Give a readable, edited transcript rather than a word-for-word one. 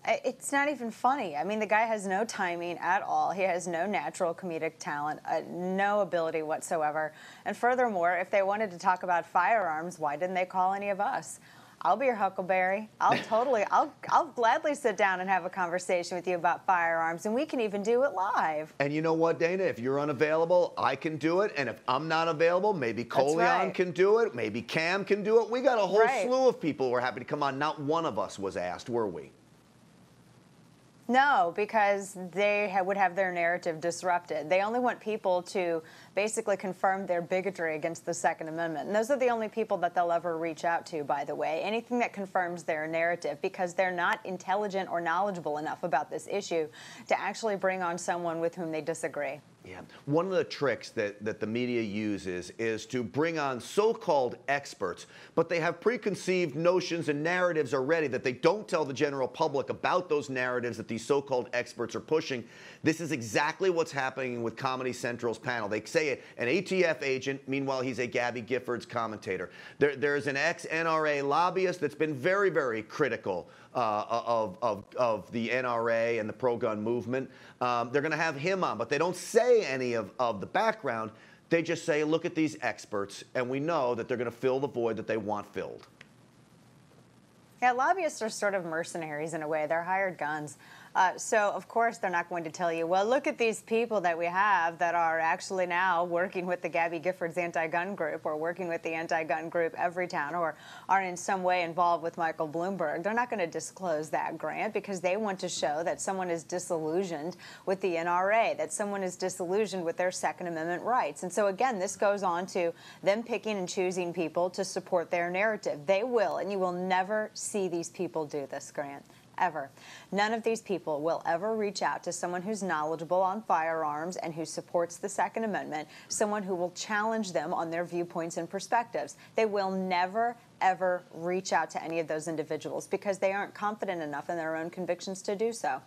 It's not even funny. I mean, the guy has no timing at all. He has no natural comedic talent, no ability whatsoever. And furthermore, if they wanted to talk about firearms, why didn't they call any of us? I'll be your huckleberry. I'll gladly sit down and have a conversation with you about firearms, and we can even do it live. And you know what, Dana? If you're unavailable, I can do it. And if I'm not available, maybe Coleon can do it. Maybe Cam can do it. We got a whole slew of people who are happy to come on. Not one of us was asked, were we? No, because they would have their narrative disrupted. They only want people to basically confirm their bigotry against the Second Amendment. And those are the only people that they'll ever reach out to, by the way. Anything that confirms their narrative, because they're not intelligent or knowledgeable enough about this issue to actually bring on someone with whom they disagree. Yeah. One of the tricks that the media uses is to bring on so-called experts, but they have preconceived notions and narratives already that they don't tell the general public about those narratives that these so-called experts are pushing. This is exactly what's happening with Comedy Central's panel. They say an ATF agent, meanwhile he's a Gabby Giffords commentator. There's an ex-NRA lobbyist that's been very, very critical of the NRA and the pro-gun movement. They're going to have him on, but they don't say any of the background. They just say, look at these experts, and we know that they're going to fill the void that they want filled. Yeah, lobbyists are sort of mercenaries in a way. They're hired guns. So, of course, they're not going to tell you, well, look at these people that we have that are actually now working with the Gabby Giffords anti-gun group, or working with the anti-gun group Everytown, or are in some way involved with Michael Bloomberg. They're not going to disclose that, Grant, because they want to show that someone is disillusioned with the NRA, that someone is disillusioned with their Second Amendment rights. And so, again, this goes on to them picking and choosing people to support their narrative. They will, and you will never see these people do this, Grant. Ever. None of these people will ever reach out to someone who's knowledgeable on firearms and who supports the Second Amendment, someone who will challenge them on their viewpoints and perspectives. They will never, ever reach out to any of those individuals because they aren't confident enough in their own convictions to do so.